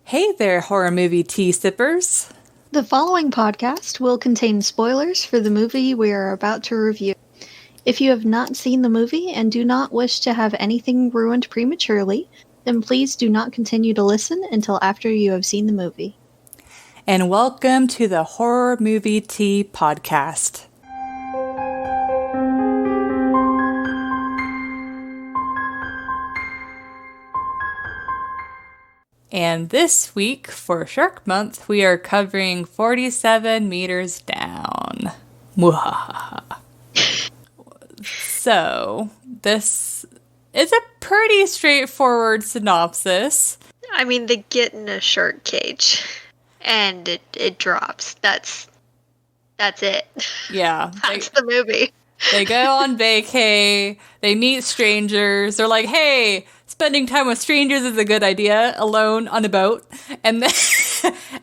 Hey there, horror movie tea sippers. The following podcast will contain spoilers for the movie we are about to review. If you have not seen the movie and do not wish to have anything ruined prematurely, then please do not continue to listen until after you have seen the movie. And welcome to the Horror Movie Tea podcast. And this week, for Shark Month, we are covering 47 Meters Down. Mwahaha. So, this is a pretty straightforward synopsis. I mean, they get in a shark cage, and it drops. That's it. Yeah. That's the movie. They go on vacay, they meet strangers, they're like, hey, spending time with strangers is a good idea, alone on a boat. And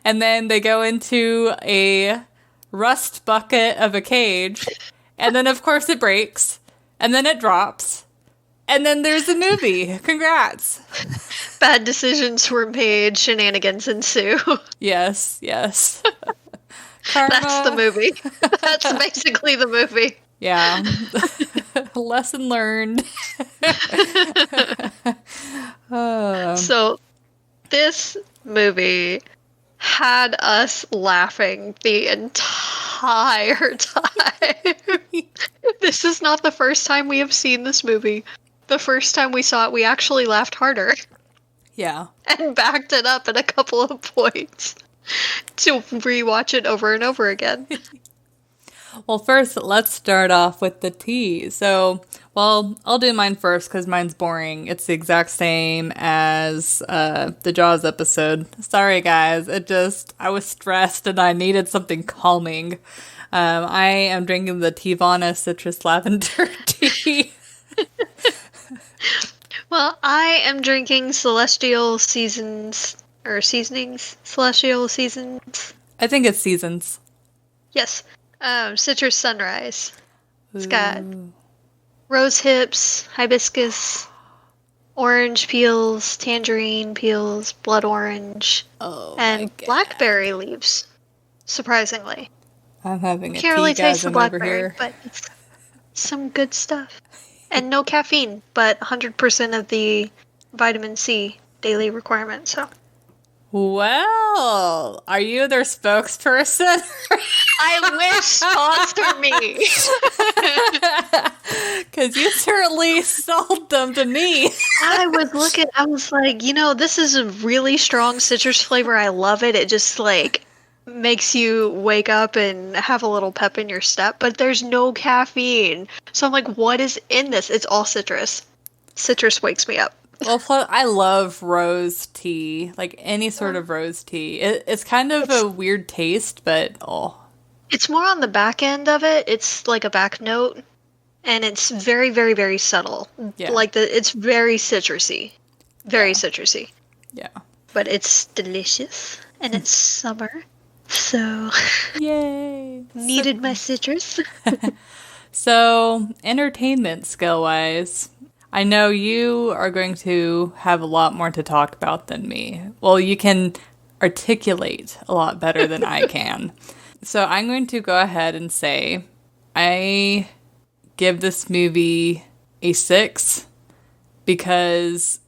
then they go into a rust bucket of a cage, and then of course it breaks, and then it drops, and then there's a movie. Congrats. Bad decisions were made, shenanigans ensue. Yes. Karma. That's the movie. That's basically the movie. Yeah. Lesson learned. So, this movie had us laughing the entire time. This is not the first time we have seen this movie. The first time we saw it, we actually laughed harder. Yeah. And backed it up at a couple of points to rewatch it over and over again. Well, first, let's start off with the tea. So, well, I'll do mine first because mine's boring. It's the exact same as the Jaws episode. Sorry, guys. I was stressed and I needed something calming. I am drinking the Tivana Citrus Lavender tea. Well, I am drinking Celestial Seasonings. Celestial Seasons. I think it's Seasons. Yes. Citrus Sunrise. It's got rose hips, hibiscus, orange peels, tangerine peels, blood orange, and blackberry leaves. Surprisingly. I'm having a can't really taste the over blackberry, here. but it's some good stuff. And no caffeine, but 100% of the vitamin C daily requirement, so. Well, are you their spokesperson? I wish sponsor me. Because you certainly sold them to me. I was like, this is a really strong citrus flavor. I love it. It just makes you wake up and have a little pep in your step, but there's no caffeine. So I'm like, what is in this? It's all citrus. Citrus wakes me up. Well, plus, I love rose tea, like any sort of rose tea. It's kind of a weird taste, but It's more on the back end of it. It's like a back note, and it's very, very, very subtle. Yeah. It's very citrusy. Very citrusy. Yeah. But it's delicious, and it's summer, so... Yay! Needed my citrus. So, entertainment skill-wise... I know you are going to have a lot more to talk about than me. Well, you can articulate a lot better than I can. So I'm going to go ahead and say I give this movie a 6 because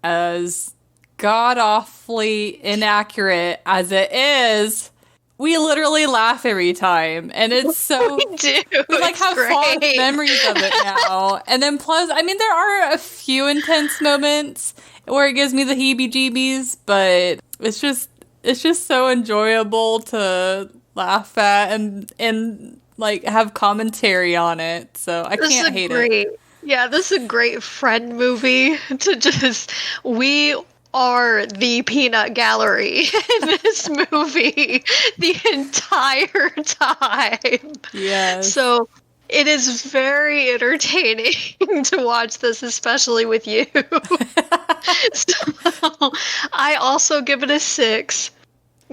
as god-awfully inaccurate as it is, we literally laugh every time, and it's so... We do. We have fond memories of it now. And then plus, I mean, there are a few intense moments where it gives me the heebie-jeebies, but it's just so enjoyable to laugh at and have commentary on it. So I can't hate it. Yeah, this is a great friend movie to just... We are the peanut gallery in this movie the entire time. Yes. So it is very entertaining to watch this, especially with you. So I also give it a 6.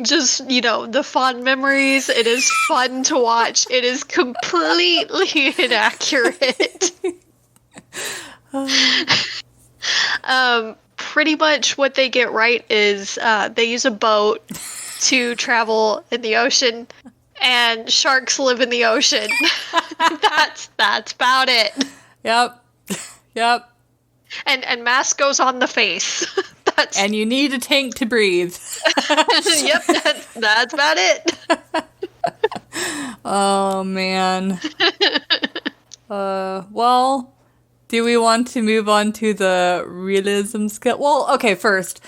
Just, the fond memories. It is fun to watch. It is completely inaccurate. pretty much what they get right is they use a boat to travel in the ocean, and sharks live in the ocean. That's about it. Yep. And mask goes on the face. And you need a tank to breathe. Yep, that's about it. Oh, man. Well, do we want to move on to the realism skill? Well, okay, first,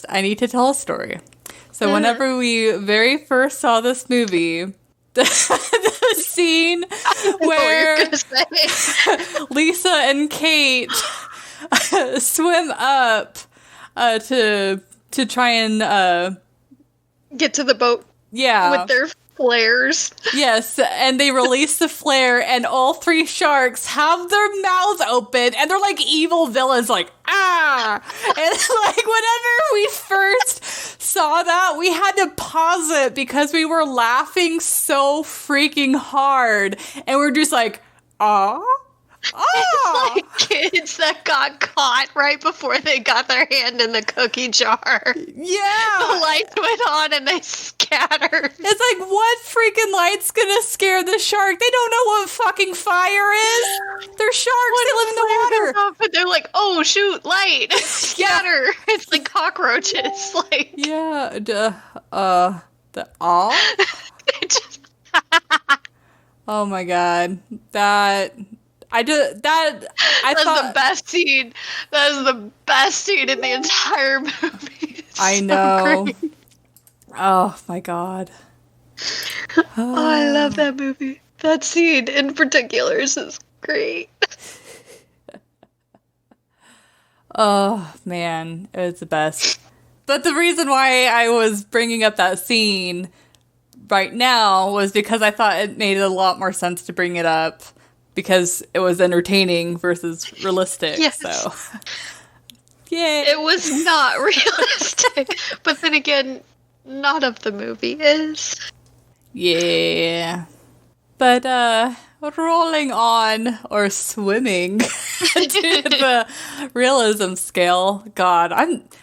I need to tell a story. So whenever we very first saw this movie, the scene where Lisa and Kate swim up to try and get to the boat. Yeah. With their flares. Yes, and they release the flare, and all three sharks have their mouths open, and they're like evil villains, like, ah! And like, whenever we first saw that, we had to pause it because we were laughing so freaking hard, and we're just like, ah? It's like kids that got caught right before they got their hand in the cookie jar. Yeah. The lights went on and they scattered. It's like, what freaking light's gonna scare the shark? They don't know what fucking fire is. They're sharks. They live in the water. But they're like, oh, shoot, light. Scatter. Yeah. It's like cockroaches. Like. Yeah. The awe? Oh my god. That's the best scene. That is the best scene in the entire movie. I know. Great. Oh my god. Oh, I love that movie. That scene in particular is great. Oh man, it was the best. But the reason why I was bringing up that scene right now was because I thought it made a lot more sense to bring it up. Because it was entertaining versus realistic, yes. So. Yeah. It was not realistic. But then again, none of the movie is. Yeah. But, rolling on, or swimming, to the realism scale, God,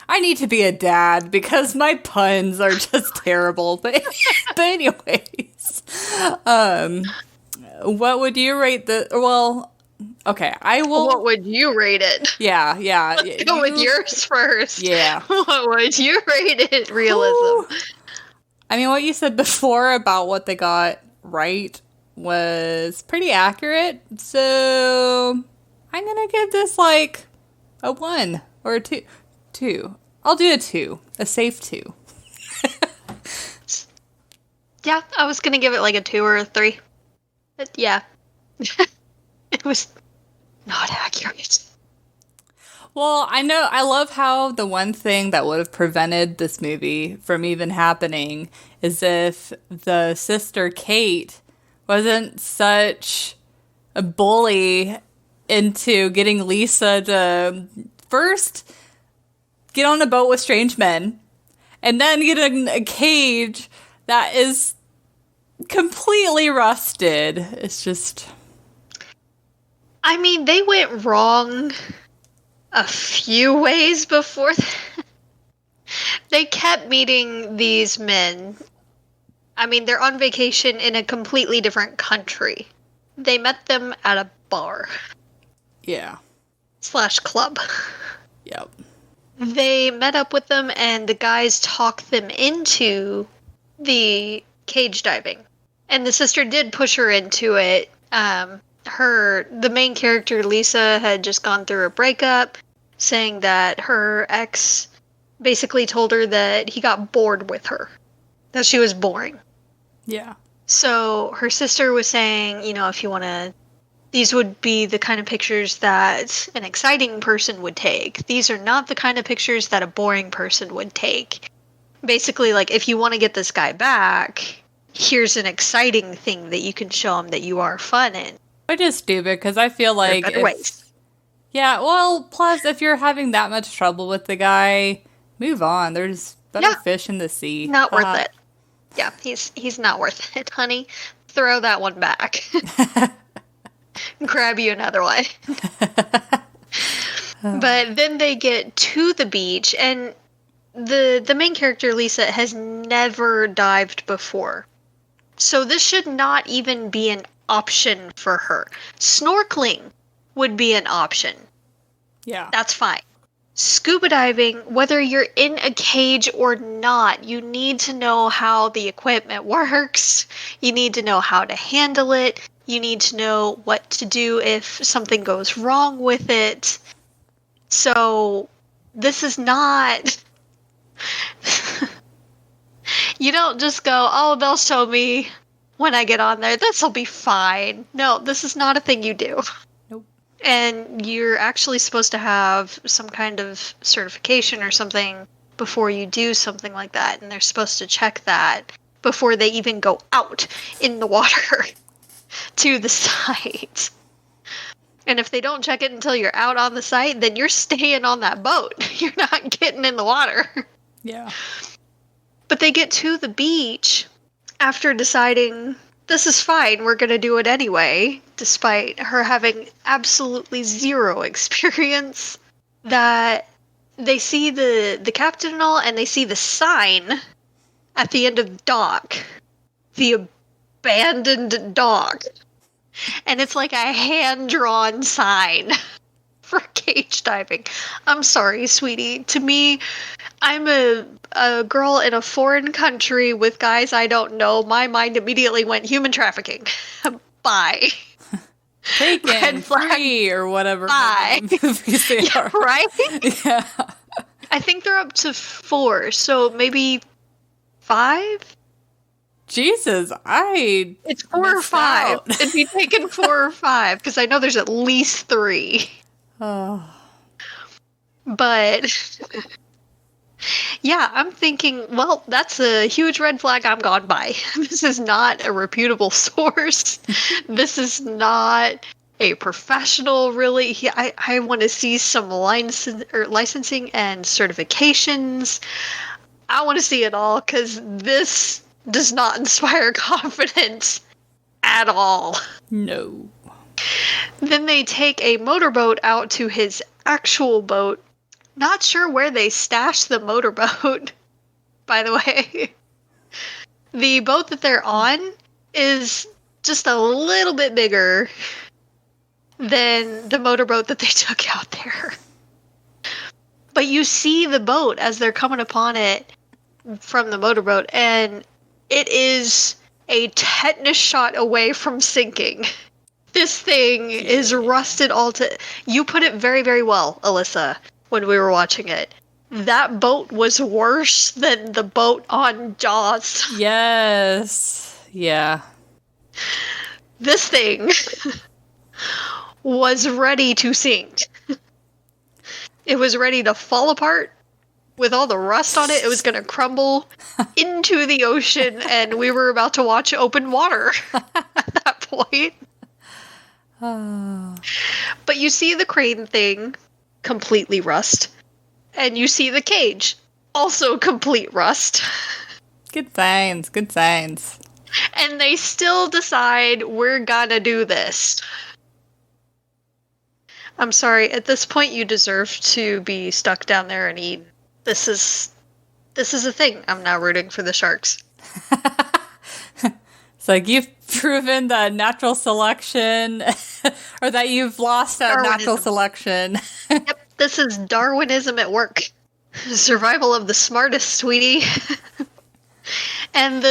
I need to be a dad, because my puns are just terrible. But anyways, what would you rate okay, I will... What would you rate it? Yeah. Let's go with yours first. Yeah. What would you rate it, realism? Ooh. I mean, what you said before about what they got right was pretty accurate, so I'm gonna give this, like, a 1 or a 2. 2. I'll do a 2. A safe 2. Yeah, I was gonna give it, like, a 2 or a 3. Yeah. It was not accurate. Well, I love how the one thing that would have prevented this movie from even happening is if the sister Kate wasn't such a bully into getting Lisa to first get on a boat with strange men and then get in a cage that is completely rusted. It's just... I mean, they went wrong a few ways before that. They kept meeting these men. I mean, they're on vacation in a completely different country. They met them at a bar. Yeah. / club. Yep. They met up with them, and the guys talked them into the cage diving. And the sister did push her into it. The main character, Lisa, had just gone through a breakup, saying that her ex basically told her that he got bored with her, that she was boring. Yeah. So her sister was saying, if you want to, these would be the kind of pictures that an exciting person would take. These are not the kind of pictures that a boring person would take. Basically, like, if you want to get this guy back, here's an exciting thing that you can show him that you are fun in. Which is stupid, because I feel like... Better ways. Yeah, well, plus, if you're having that much trouble with the guy, move on. There's better fish in the sea. Not worth it. Yeah, he's not worth it, honey. Throw that one back. Grab you another one. But then they get to the beach, and the main character, Lisa, has never dived before. So this should not even be an option for her. Snorkeling would be an option. Yeah. That's fine. Scuba diving, whether you're in a cage or not, you need to know how the equipment works. You need to know how to handle it. You need to know what to do if something goes wrong with it. So, this is not... You don't just go, oh, they'll show me when I get on there. This'll be fine. No, this is not a thing you do. Nope. And you're actually supposed to have some kind of certification or something before you do something like that. And they're supposed to check that before they even go out in the water to the site. And if they don't check it until you're out on the site, then you're staying on that boat. You're not getting in the water. Yeah. But they get to the beach after deciding, this is fine, we're going to do it anyway, despite her having absolutely zero experience, that they see the captain and all, and they see the sign at the end of the dock. The abandoned dock. And it's like a hand-drawn sign for cage diving. I'm sorry, sweetie. To me, I'm a girl in a foreign country with guys I don't know. My mind immediately went human trafficking. Bye. Taken, free, or whatever movies they are. Right? Yeah. I think they're up to 4, so maybe 5? Jesus, It's 4 or 5. It'd be taken 4 or 5, because I know there's at least 3. Oh. But yeah, I'm thinking, well, that's a huge red flag I'm gone by. This is not a reputable source. This is not a professional, really. I want to see some licensing and certifications. I want to see it all, because this does not inspire confidence at all. No. Then they take a motorboat out to his actual boat. Not sure where they stashed the motorboat, by the way. The boat that they're on is just a little bit bigger than the motorboat that they took out there. But you see the boat as they're coming upon it from the motorboat, and it is a tetanus shot away from sinking. This thing is rusted all to... You put it very, very well, Alyssa, when we were watching it. That boat was worse than the boat on Jaws. Yes. Yeah. This thing was ready to sink. It was ready to fall apart. With all the rust on it, it was going to crumble into the ocean, and we were about to watch open water at that point. But you see the crane thing, completely rust. And you see the cage, also complete rust. Good signs, good signs. And they still decide, we're gonna do this. I'm sorry, at this point you deserve to be stuck down there and eat. This is a thing. I'm now rooting for the sharks. It's like you've proven that natural selection, or that you've lost at natural selection. Yep, this is Darwinism at work. Survival of the smartest, sweetie. And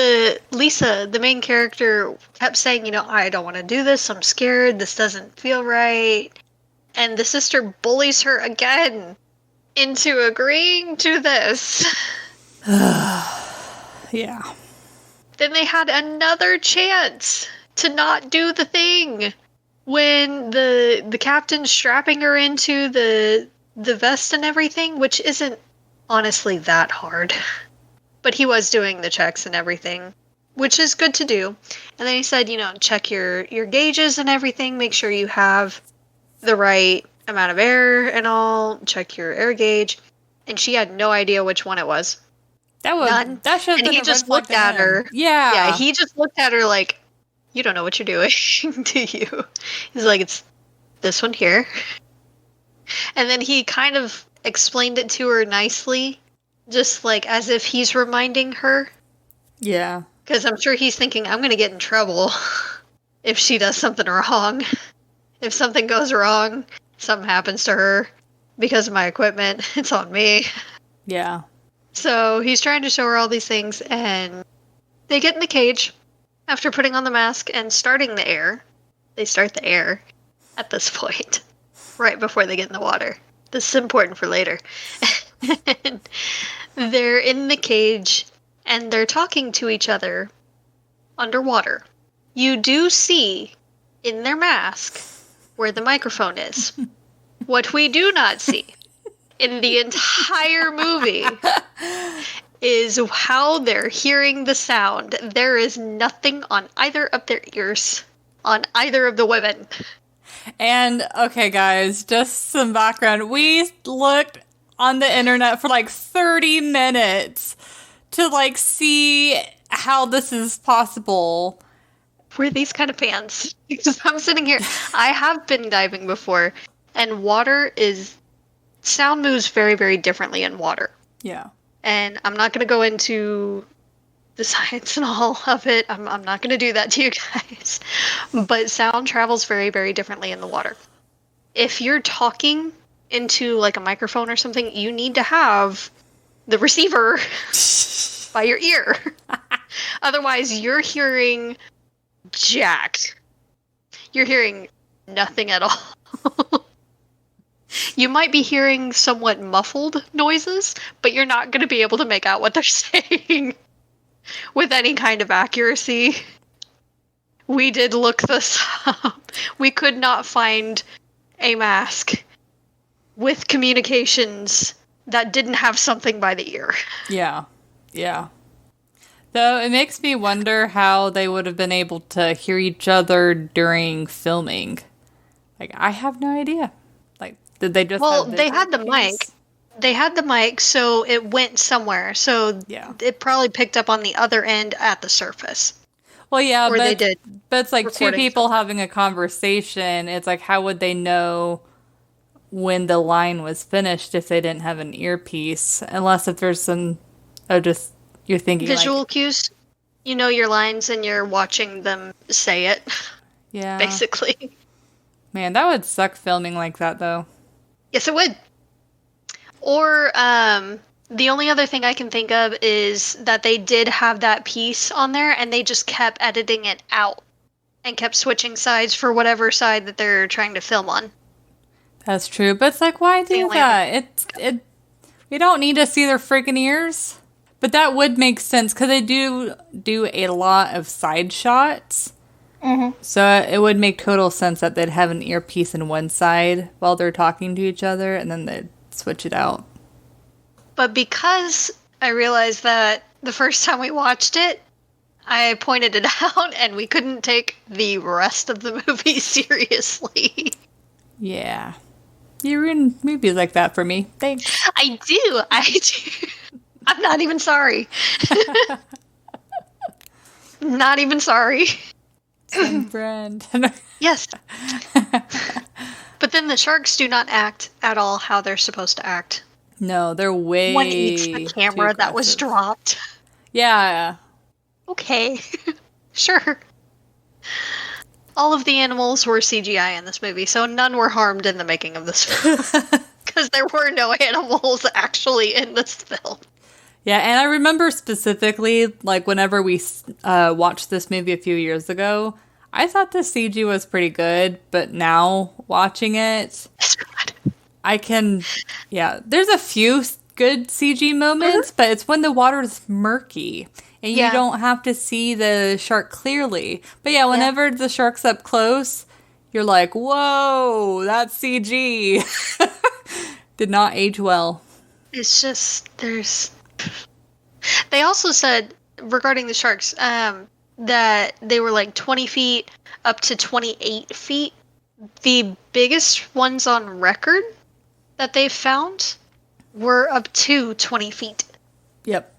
Lisa, the main character, kept saying, I don't want to do this. I'm scared. This doesn't feel right. And the sister bullies her again into agreeing to this. Yeah. Then they had another chance to not do the thing when the captain's strapping her into the vest and everything, which isn't honestly that hard. But he was doing the checks and everything, which is good to do. And then he said, check your gauges and everything, make sure you have the right amount of air and all, check your air gauge. And she had no idea which one it was. None. That should have been. And he just looked at her. Yeah. Yeah, he just looked at her like, you don't know what you're doing, do you? He's like, it's this one here. And then he kind of explained it to her nicely, just like as if he's reminding her. Yeah. Because I'm sure he's thinking, I'm going to get in trouble if she does something wrong. If something goes wrong, something happens to her because of my equipment, it's on me. Yeah. So he's trying to show her all these things, and they get in the cage after putting on the mask and starting the air. They start the air at this point, right before they get in the water. This is important for later. They're in the cage, and they're talking to each other underwater. You do see in their mask where the microphone is. What we do not see in the entire movie is how they're hearing the sound. There is nothing on either of their ears, on either of the women. And, okay, guys, just some background. We looked on the internet for like 30 minutes to like see how this is possible. We're these kind of fans. Because I'm sitting here. I have been diving before, and sound moves very, very differently in water. Yeah. And I'm not going to go into the science and all of it. I'm not going to do that to you guys. But sound travels very, very differently in the water. If you're talking into like a microphone or something, you need to have the receiver by your ear. Otherwise, you're hearing jacked. You're hearing nothing at all. You might be hearing somewhat muffled noises, but you're not going to be able to make out what they're saying with any kind of accuracy. We did look this up. We could not find a mask with communications that didn't have something by the ear. Yeah. Yeah. Though it makes me wonder how they would have been able to hear each other during filming. Like, I have no idea. Like, did they just they had the mic. They had the mic, so it went somewhere. So yeah, it probably picked up on the other end at the surface. Well, yeah, or they did. But it's like two people having a conversation. It's like, how would they know when the line was finished if they didn't have an earpiece? Unless if there's some, just you're thinking visual like, cues. You know your lines and you're watching them say it. Yeah. Basically. Man, that would suck filming like that, though. Yes, it would. Or the only other thing I can think of is that they did have that piece on there and they just kept editing it out and kept switching sides for whatever side that they're trying to film on. That's true, but it's like, why do that? We don't need to see their freaking ears. But that would make sense because they do a lot of side shots. Mm-hmm. So it would make total sense that they'd have an earpiece in one side while they're talking to each other, and then they'd switch it out. But because I realized that the first time we watched it, I pointed it out, and we couldn't take the rest of the movie seriously. Yeah. You ruin movies like that for me. Thanks. I do. I'm not even sorry. Not even sorry. Same friend. Yes. But then the sharks do not act at all how they're supposed to act. No, they're way One eats the camera that was dropped. Yeah. Okay. Sure. All of the animals were CGI in this movie, so none were harmed in the making of this film. Because there were no animals actually in this film. Yeah, and I remember specifically, like, whenever we watched this movie a few years ago, I thought the CG was pretty good, but now, watching it, it's good. there's a few good CG moments, but it's when the water's murky, and you don't have to see the shark clearly. But yeah, whenever the shark's up close, you're like, whoa, that's CG. Did not age well. It's just, They also said, regarding the sharks, that they were like 20 feet up to 28 feet. The biggest ones on record that they've found were up to 20 feet. Yep.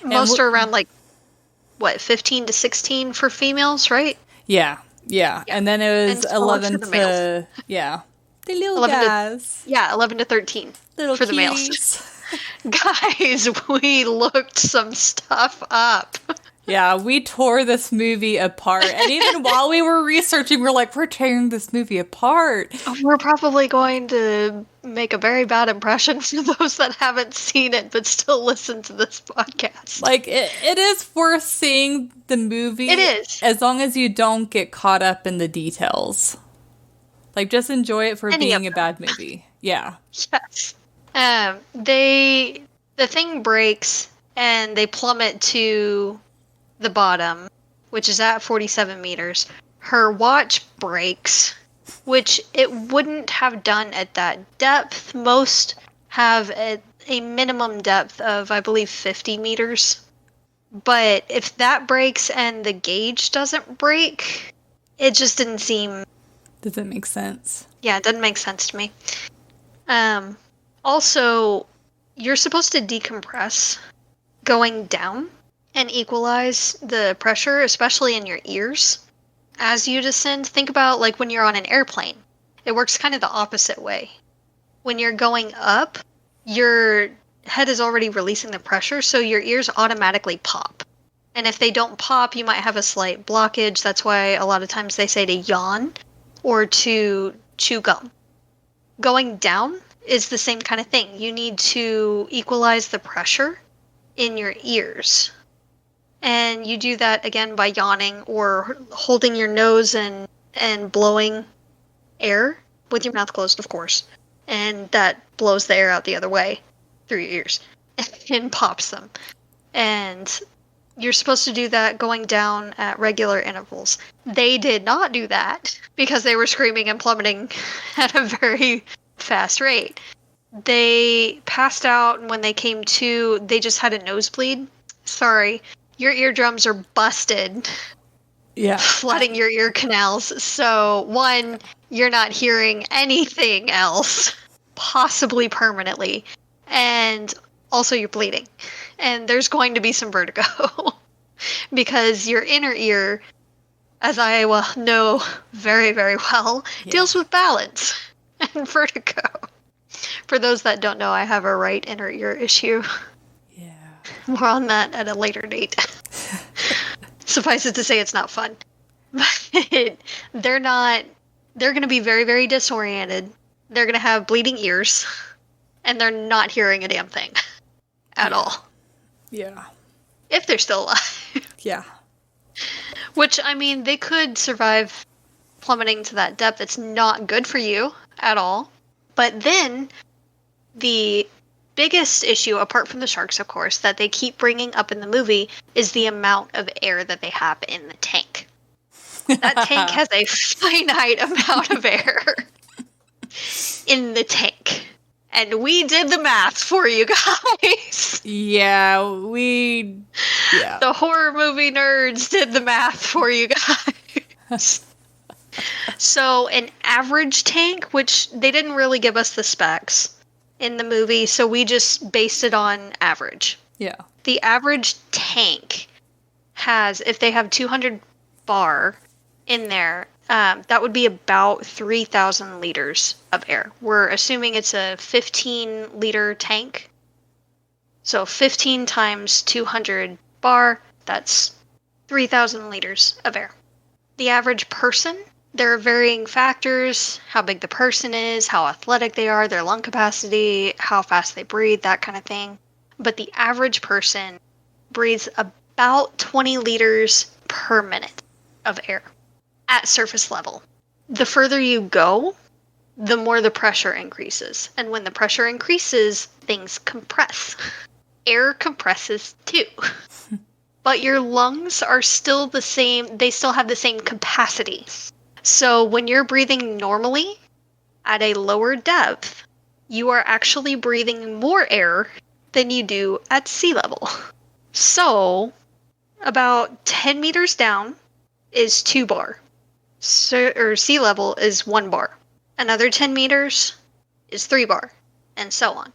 Most are around 15 to 16 for females, right? Yeah. And then it was 11 to The little 11 guys. Yeah, 11 to 13 Little for the cuties. males. Guys, we looked some stuff up. Yeah, we tore this movie apart. And even while we were researching, we're tearing this movie apart. We're probably going to make a very bad impression for those that haven't seen it but still listen to this podcast. Like, it is worth seeing the movie. It is. As long as you don't get caught up in the details. Like, just enjoy it for being a bad movie. Yeah. Yes. The thing breaks and they plummet to the bottom, which is at 47 meters. Her watch breaks, which it wouldn't have done at that depth. Most have a minimum depth of, I believe, 50 meters. But if that breaks and the gauge doesn't break, it just didn't seem... Doesn't make sense. Yeah, it doesn't make sense to me. Also, you're supposed to decompress going down and equalize the pressure, especially in your ears. As you descend, think about like when you're on an airplane. It works kind of the opposite way. When you're going up, your head is already releasing the pressure, so your ears automatically pop. And if they don't pop, you might have a slight blockage. That's why a lot of times they say to yawn or to chew gum. Going down is the same kind of thing. You need to equalize the pressure in your ears. And you do that again by yawning or holding your nose and blowing air with your mouth closed, of course. And that blows the air out the other way through your ears and pops them. And you're supposed to do that going down at regular intervals. They did not do that because they were screaming and plummeting at a very fast rate. They passed out, and when they came to, they just had a nosebleed. Sorry. Your eardrums are busted. Yeah. Flooding your ear canals. So, one, you're not hearing anything else, possibly permanently. And also you're bleeding. And there's going to be some vertigo. Because your inner ear, as I know very, very well, deals with balance and vertigo. For those that don't know, I have a right inner ear issue. Yeah. More on that at a later date. Suffice it to say, it's not fun. But they're going to be very, very disoriented. They're going to have bleeding ears. And they're not hearing a damn thing. At all. Yeah. If they're still alive. Yeah. Which, I mean, they could survive plummeting to that depth. It's not good for you at all. But then, the biggest issue, apart from the sharks, of course, that they keep bringing up in the movie is the amount of air that they have in the tank. That tank has a finite amount of air in the tank. And we did the math for you guys. Yeah. The horror movie nerds did the math for you guys. So an average tank, which they didn't really give us the specs in the movie, so we just based it on average. Yeah. The average tank has, if they have 200 bar in there, that would be about 3,000 liters of air. We're assuming it's a 15-liter tank. So 15 times 200 bar, that's 3,000 liters of air. The average person, there are varying factors, how big the person is, how athletic they are, their lung capacity, how fast they breathe, that kind of thing. But the average person breathes about 20 liters per minute of air at surface level. The further you go, the more the pressure increases. And when the pressure increases, things compress. Air compresses too. But your lungs are still the same, they still have the same capacity. So when you're breathing normally at a lower depth, you are actually breathing more air than you do at sea level. So about 10 meters down is 2 bar. Or sea level is 1 bar. Another 10 meters is 3 bar, and so on.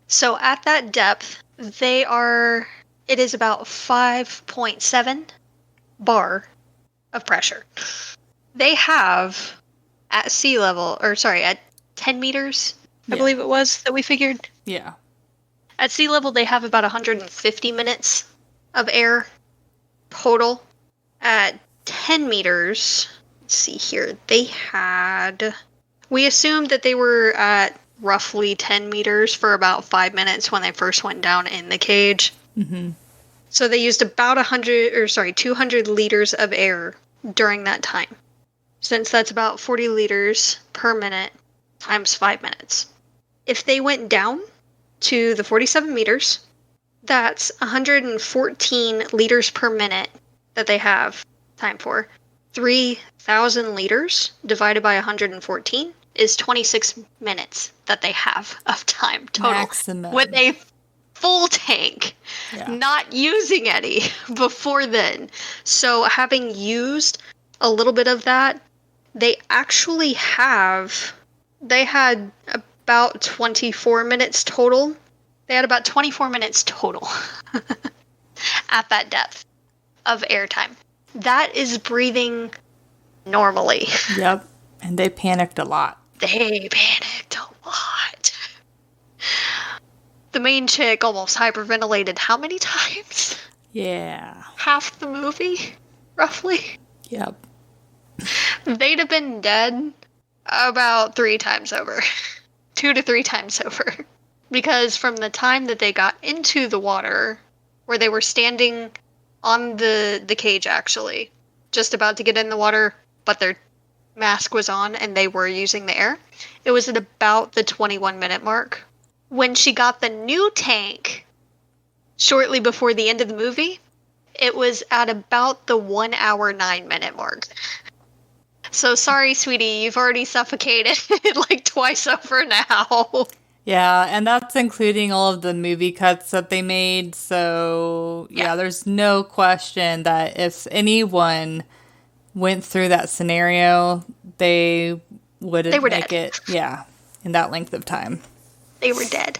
So at that depth, it is about 5.7 bar of pressure. They have at sea level, at 10 meters, I believe it was, that we figured. Yeah. At sea level, they have about 150 minutes of air total. At 10 meters, let's see here, we assumed that they were at roughly 10 meters for about 5 minutes when they first went down in the cage. Mm-hmm. So they used about 200 liters of air during that time. Since that's about 40 liters per minute times 5 minutes. If they went down to the 47 meters, that's 114 liters per minute that they have time for. 3,000 liters divided by 114 is 26 minutes that they have of time total. Maximum. With a full tank, not using any before then. So having used a little bit of that, they had about 24 minutes total. They had about 24 minutes total at that depth of airtime. That is breathing normally. Yep. And they panicked a lot. They panicked a lot. The main chick almost hyperventilated how many times? Yeah. Half the movie, roughly. Yep. They'd have been dead about 3 times over. 2 to 3 times over. Because from the time that they got into the water, where they were standing on the cage, actually, just about to get in the water, but their mask was on and they were using the air, it was at about the 21-minute mark. When she got the new tank, shortly before the end of the movie, it was at about the 1 hour, 9-minute mark. So sorry, sweetie, you've already suffocated like twice over now. Yeah, and that's including all of the movie cuts that they made. So, yeah, there's no question that if anyone went through that scenario, they wouldn't make it, in that length of time. They were dead.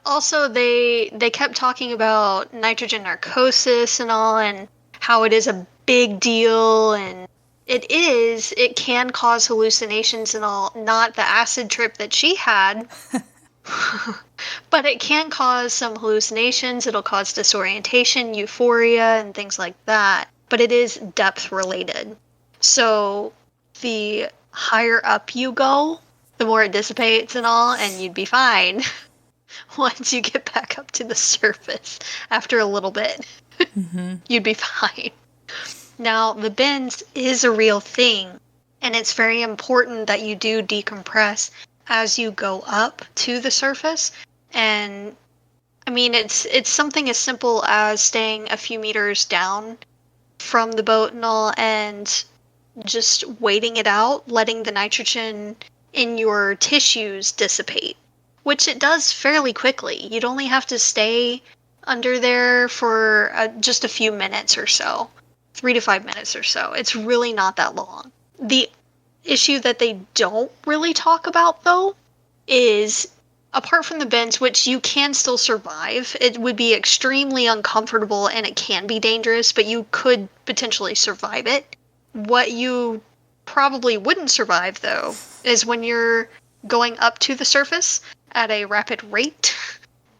Also, they kept talking about nitrogen narcosis and all, and how it is a big deal, and it can cause hallucinations and all. Not the acid trip that she had, but it can cause some hallucinations. It'll cause disorientation, euphoria, and things like that. But it is depth related. So the higher up you go, the more it dissipates and all, and you'd be fine once you get back up to the surface after a little bit. Mm-hmm. You'd be fine. Now, the bends is a real thing, and it's very important that you do decompress as you go up to the surface. And, I mean, it's something as simple as staying a few meters down from the boat and all, and just waiting it out, letting the nitrogen in your tissues dissipate, which it does fairly quickly. You'd only have to stay under there for just a few minutes or so. 3 to 5 minutes or so. It's really not that long. The issue that they don't really talk about, though, is apart from the bends, which you can still survive, it would be extremely uncomfortable and it can be dangerous, but you could potentially survive it. What you probably wouldn't survive, though, is when you're going up to the surface at a rapid rate.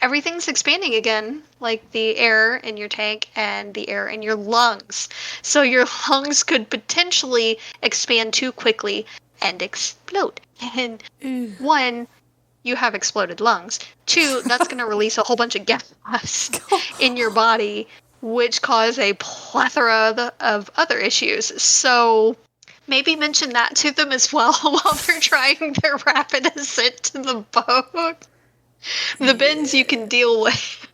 Everything's expanding again, like the air in your tank and the air in your lungs. So your lungs could potentially expand too quickly and explode. And 1, you have exploded lungs. 2, that's going to release a whole bunch of gas in your body, which cause a plethora of other issues. So maybe mention that to them as well while they're trying their rapid ascent to the boat. The bends you can deal with.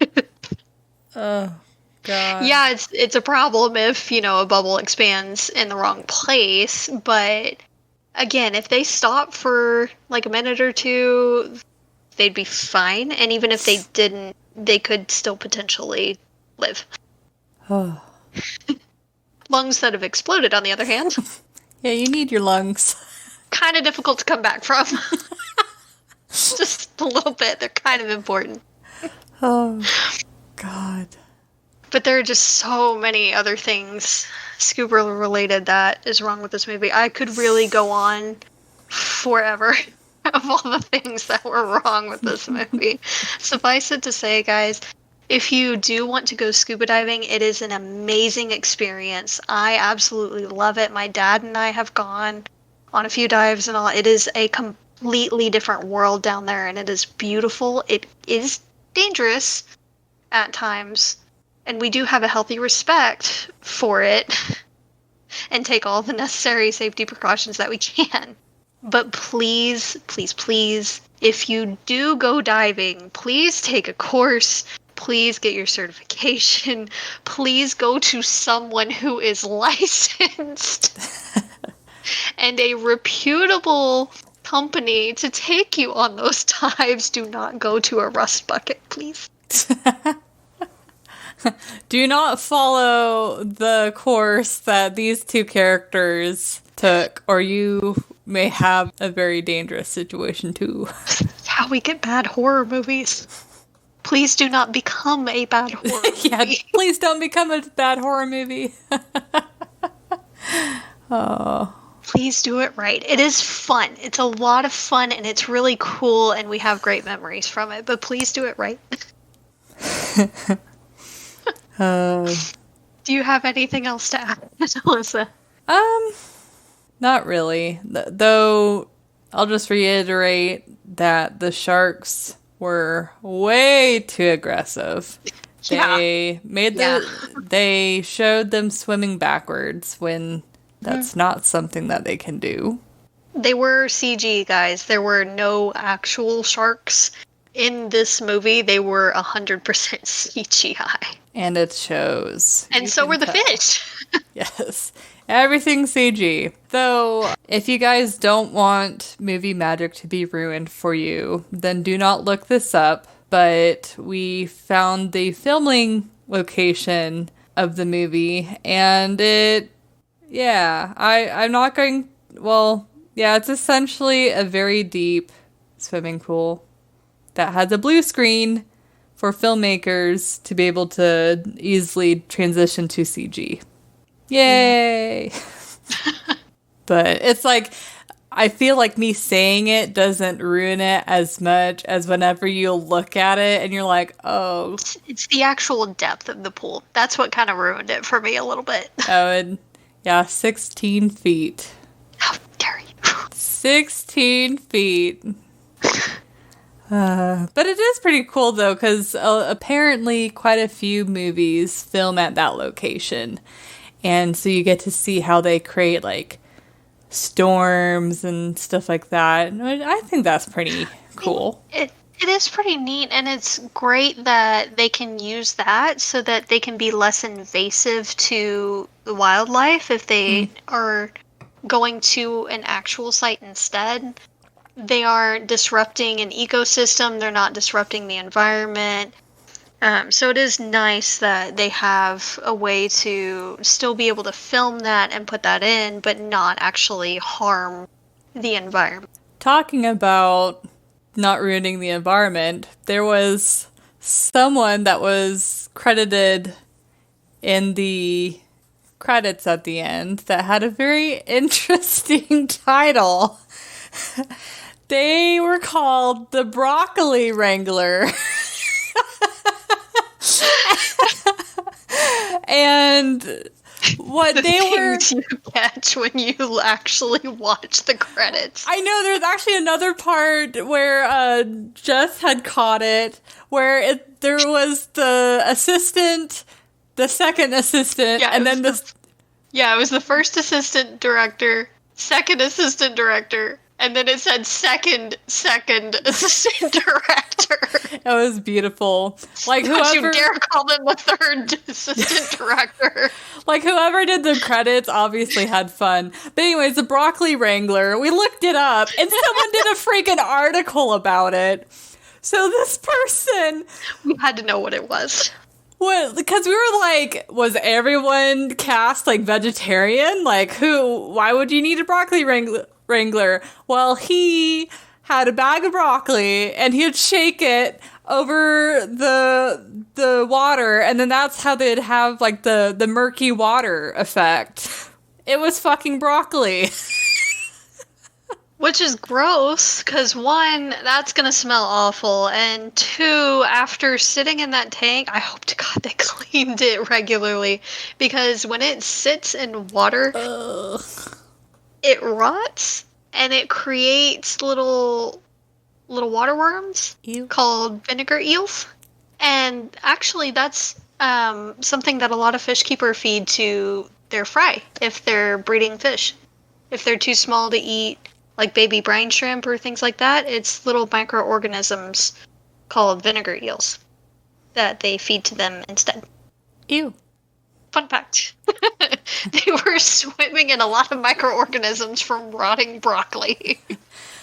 Oh, God. Yeah, it's a problem if, a bubble expands in the wrong place. But, again, if they stop for, like, a minute or two, they'd be fine. And even if they didn't, they could still potentially live. Oh. Lungs that have exploded, on the other hand. Yeah, you need your lungs. Kind of difficult to come back from. Just a little bit. They're kind of important. Oh, God. But there are just so many other things scuba related that is wrong with this movie. I could really go on forever of all the things that were wrong with this movie. Suffice it to say, guys, if you do want to go scuba diving, it is an amazing experience. I absolutely love it. My dad and I have gone on a few dives and all. It is a completely different world down there, and it is beautiful. It is dangerous at times, and we do have a healthy respect for it and take all the necessary safety precautions that we can. But please, please, please, if you do go diving, please take a course. Please get your certification. Please go to someone who is licensed and a reputable company to take you on those dives. Do not go to a rust bucket, please. Do not follow the course that these two characters took, or you may have a very dangerous situation too. That's how we get bad horror movies. Please do not become a bad horror movie. Yeah, please don't become a bad horror movie. Oh. Please do it right. It is fun. It's a lot of fun, and it's really cool, and we have great memories from it. But please do it right. Do you have anything else to add, Alyssa? Not really. Though, I'll just reiterate that the sharks were way too aggressive. Yeah. They showed them swimming backwards when that's not something that they can do. They were CG, guys. There were no actual sharks in this movie. They were 100% CGI. And it shows. And so were the fish. Yes. Everything CG. Though, if you guys don't want movie magic to be ruined for you, then do not look this up. But we found the filming location of the movie, and I'm not going, it's essentially a very deep swimming pool that has a blue screen for filmmakers to be able to easily transition to CG. Yay! But it's like, I feel like me saying it doesn't ruin it as much as whenever you look at it and you're like, oh. It's the actual depth of the pool. That's what kind of ruined it for me a little bit. Oh, and 16 feet. How dare you? 16 feet. But it is pretty cool, though, because apparently quite a few movies film at that location. And so you get to see how they create, like, storms and stuff like that. I think that's pretty cool. It is pretty neat, and it's great that they can use that so that they can be less invasive to the wildlife if they are going to an actual site instead. They aren't disrupting an ecosystem. They're not disrupting the environment. So it is nice that they have a way to still be able to film that and put that in, but not actually harm the environment. Talking about not ruining the environment, there was someone that was credited in the credits at the end that had a very interesting title. They were called the Broccoli Wrangler. And what they were... things you catch when you actually watch the credits. I know, there's actually another part where Jess had caught it, where there was the assistant, the second assistant, and then the... Yeah, it was the first assistant director, second assistant director, and then it said second assistant director. That was beautiful. Like, don't you dare call them a third assistant director. Like, whoever did the credits obviously had fun. But anyways, the Broccoli Wrangler, we looked it up, and someone did a freaking article about it. So this person... We had to know what it was. What? Because we were like, was everyone cast, like, vegetarian? Like, why would you need a Broccoli Wrangler? Well, he had a bag of broccoli, and he'd shake it over the water, and then that's how they'd have, like, the murky water effect. It was fucking broccoli. Which is gross, because one, that's going to smell awful, and two, after sitting in that tank, I hope to God they cleaned it regularly, because when it sits in water, it rots, and it creates little water worms called vinegar eels. And actually, that's something that a lot of fish keepers feed to their fry if they're breeding fish. If they're too small to eat, like baby brine shrimp or things like that, it's little microorganisms called vinegar eels that they feed to them instead. Ew. Fun fact. They were swimming in a lot of microorganisms from rotting broccoli.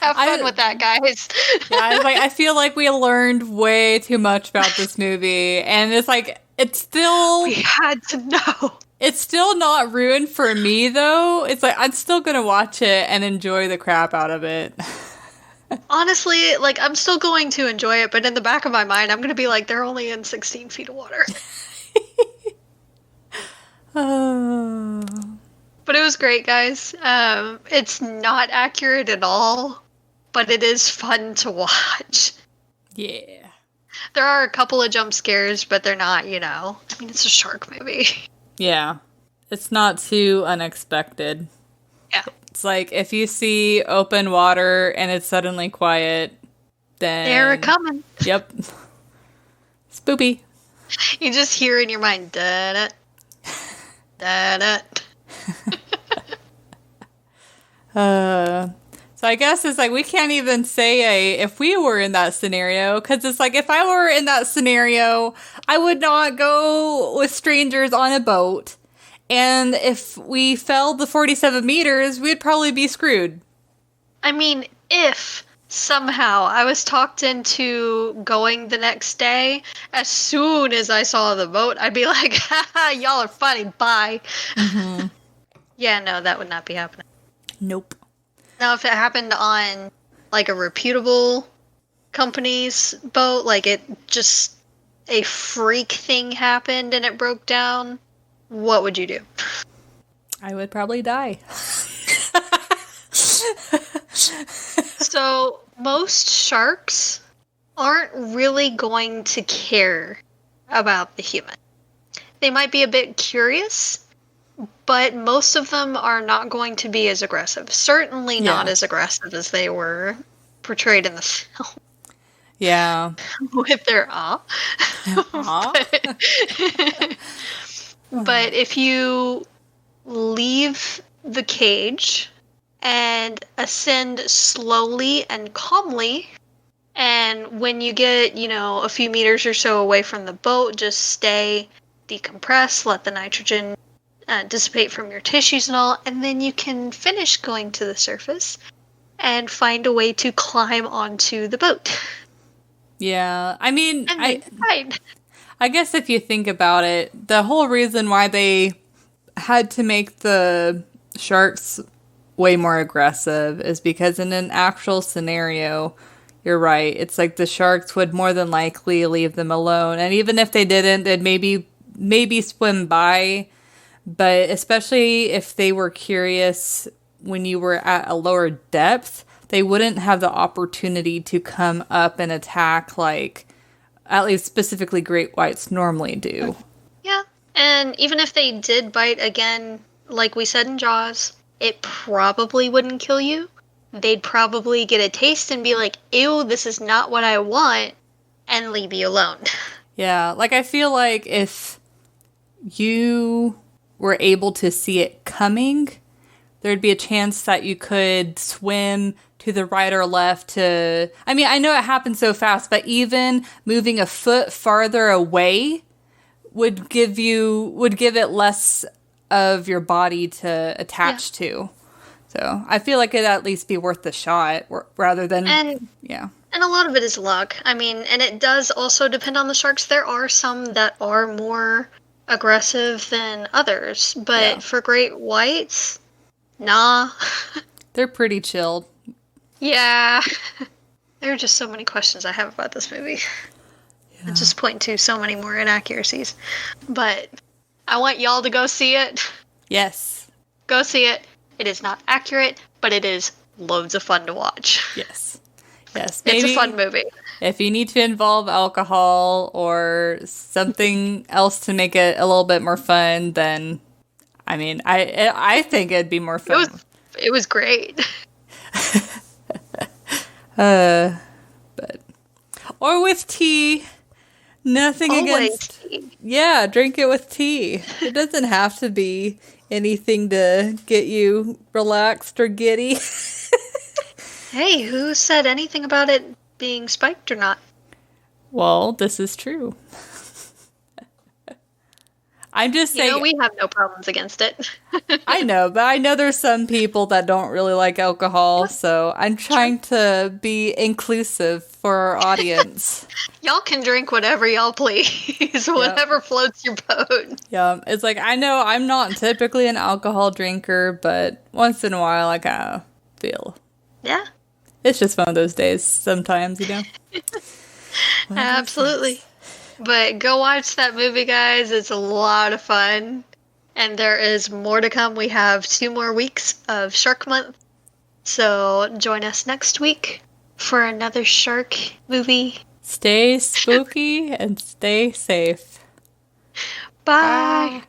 Have fun with that, guys. Yeah, I feel like we learned way too much about this movie, and it's still... We had to know. It's still not ruined for me, though. It's like, I'm still gonna watch it and enjoy the crap out of it. Honestly, I'm still going to enjoy it, but in the back of my mind, I'm gonna be like, they're only in 16 feet of water. But it was great, guys. It's not accurate at all, but it is fun to watch. Yeah. There are a couple of jump scares, but they're not, it's a shark movie. Yeah. It's not too unexpected. Yeah. It's like, if you see open water and it's suddenly quiet, then... They're coming. Yep. Spoopy. You just hear in your mind, da-da, da-da. So I guess it's like, we can't even say if we were in that scenario, because it's like, if I were in that scenario, I would not go with strangers on a boat, and if we fell the 47 meters, we'd probably be screwed. I mean, if somehow I was talked into going the next day, as soon as I saw the boat, I'd be like, haha, y'all are funny, bye. Mm-hmm. Yeah, no, that would not be happening. Nope. Now, if it happened on, a reputable company's boat, a freak thing happened and it broke down, what would you do? I would probably die. So, most sharks aren't really going to care about the human. They might be a bit curious, but most of them are not going to be as aggressive. Certainly not as aggressive as they were portrayed in the film. Yeah. With their awe. But if you leave the cage and ascend slowly and calmly, and when you get, a few meters or so away from the boat, just stay, decompress, let the nitrogen dissipate from your tissues and all, and then you can finish going to the surface and find a way to climb onto the boat. Yeah, I mean, I guess if you think about it, the whole reason why they had to make the sharks way more aggressive is because in an actual scenario, you're right, it's like the sharks would more than likely leave them alone, and even if they didn't, they'd maybe swim by. But especially if they were curious when you were at a lower depth, they wouldn't have the opportunity to come up and attack like at least specifically great whites normally do. Yeah, and even if they did bite again, like we said in Jaws, it probably wouldn't kill you. They'd probably get a taste and be like, ew, this is not what I want, and leave you alone. Yeah, I feel like if you were able to see it coming, there'd be a chance that you could swim to the right or left to... I mean, I know it happens so fast, but even moving a foot farther away would give it less of your body to attach to. So I feel like it'd at least be worth the shot rather than... And a lot of it is luck. I mean, and it does also depend on the sharks. There are some that are more aggressive than others, but for great whites, nah. They're pretty chilled. Yeah. There are just so many questions I have about this movie. Yeah. I just point to so many more inaccuracies. But I want y'all to go see it. Yes. Go see it. It is not accurate, but it is loads of fun to watch. Yes. Yes. It's a fun movie. If you need to involve alcohol or something else to make it a little bit more fun, then, I mean, I think it'd be more fun. It was great. But, or with tea. Nothing Always against tea. Yeah, drink it with tea. It doesn't have to be anything to get you relaxed or giddy. Hey, who said anything about it being spiked or not? Well, this is true. I'm just saying. We have no problems against it. I know, but I know there's some people that don't really like alcohol, so I'm trying to be inclusive for our audience. Y'all can drink whatever y'all please. Whatever floats your boat. Yeah, it's like, I know I'm not typically an alcohol drinker, but once in a while I kind of feel. Yeah. It's just one of those days sometimes, Absolutely. But go watch that movie, guys. It's a lot of fun. And there is more to come. We have 2 more weeks of Shark Month. So join us next week for another shark movie. Stay spooky and stay safe. Bye.